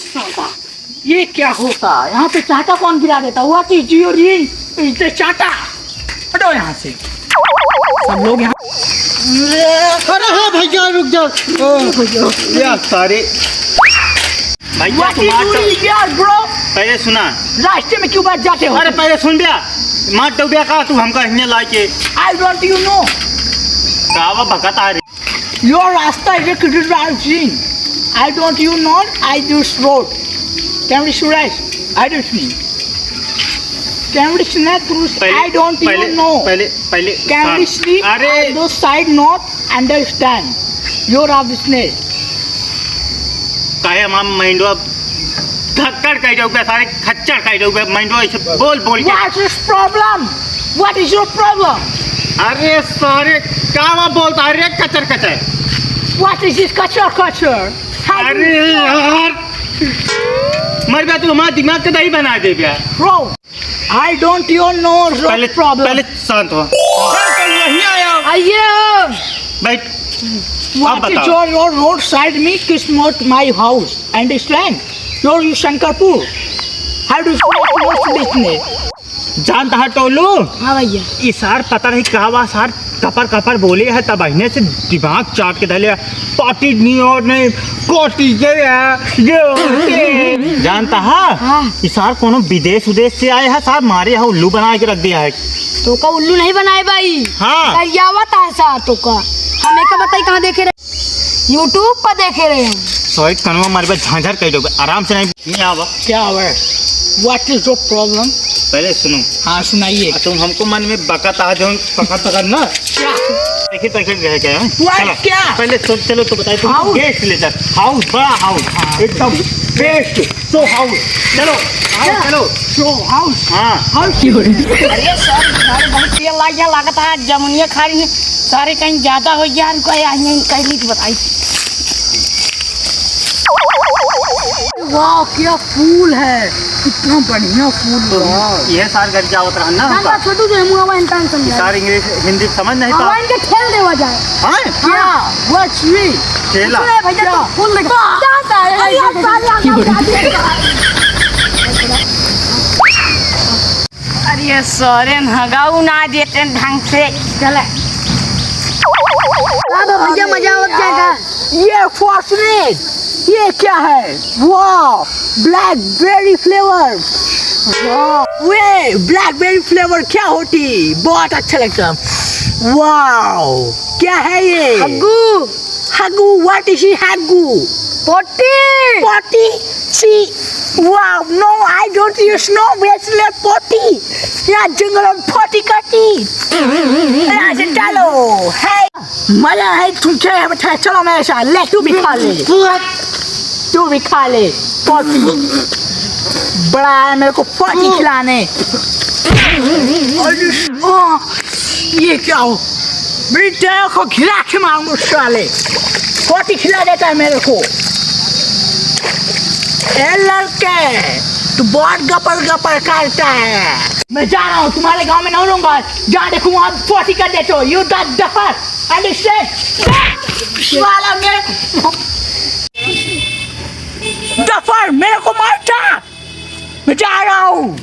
साला, ये क्या होता है यहाँ पे? चाटा कौन गिरा देता? What is your ring? चाटा हटो यहाँ से सब लोग यहाँ। अरे हाँ भैया रुक जाओ यार सारे What is doing here, bro? पहले सुना। रास्ते में क्यों बैठ जाते हो? अरे पहले सुन बिया मार दो बिया का तू हमका हिन्ने लाके I don't you know? कावा भगत आ रही। Your रास्ता is a criticizing. I don't you know? I just road. Can we surprise? I don't mean. Can we snap through? I don't you know. पहले Can we sleep? अरे those side not understand. Your business. काहे माम माइंडवा धक्कड़ कह जाओ बे सारे खच्चर कह जाओ बे माइंडवा ऐसे बोल के। What is problem? What is your problem? अरे सारे कावा बोलता अरे कचर What is this culture? अरे यार मर गया तू हमारा दिमाग का दही बना दे गया। Bro, I don't even know your problem. पहले शांत हो। वहीं आया। आइए। बैठ। What is your roadside me? It's not my house. Understand? You're Shankarpur. How do you know business? जानता है टोलू? हाँ भैया। ये सार पता नहीं कहाँ सार कपर बोले है तब अहिने से दिमाग चाट के धले पार्टी नहीं और नहीं कोटी के जानता है? हाँ। ये सार कोनो विदेश से आए है सार मारे है उल्लू बना के रख दिया है। तो का उल्लू नहीं बनाए भाई। हाँ। करियावत आसा तो का हमें का बताई कहाँ देखे रहे? यूट्यूब पर देखे रहे हम। सोई कनवा मारे पे झांझर कह दो आराम से नहीं आवा। क्या है? What is your problem? पहले सुनो। हाँ सुनाइए। तुम हमको मन में बकत आ जाओ पकड़ ना। क्या? देखिए रह गया है। What क्या? पहले चलो तो बताइए तुम House? गेस्ट ले जा। हाउस बड़ा हाउस एकदम बेस्ट सो हाउस चलो So house? हाँ House क्यों? अरे सर तुम्हारे बहुत तेल लग गया लगता है जमुनिया खा रही है सारे कहीं ज्यादा हो गया इनको कहली थी बताई। वाह क्या फूल है, कितना बढ़िया फूल। यह सार घर जावत रहा ना ना छोटू जो मुंह वाइन टाइम समझ सार इंग्लिश हिंदी समझ नहीं पा। वाइन के खेल देवा जाए। हाँ क्या? What's me? खेला अरे भैया तो फूल लगा जाता है। अरे सरे हगाऊ ना देते ढंग से चले। अब भैया मजा आवत जाएगा। ये फॉर्चुनेट, ये क्या है? वाह ब्लैकबेरी फ्लेवर। वाह वे ब्लैकबेरी फ्लेवर क्या होती? बहुत अच्छा लगता। वाह क्या है ये? हग्गू हग्गू। व्हाट इज हग्गू? Potty Potty? See? Wow, no, I don't use no bracelet potty. Yeah, jungle of potty cutty. ऐसे चलो, hey, मजा है तुझे बैठा चलो मेरे साथ ले तू भी खा ले। तू भी खा ले potty। बड़ा है मेरे को potty खिलाने। ये क्या हो? मेरी तेरे को खिला के मारूंगा साले। potty खिला देता है मेरे को। ए लड़के तू बहुत गपर करता है। मैं जा रहा हूँ तुम्हारे गांव में नहीं रहूंगा। जहाँ देखूँ वहाँ पोटी कर देते हो। You duffer understand? वाला मेरे डफर मेरे को मारता। मैं जा रहा हूँ।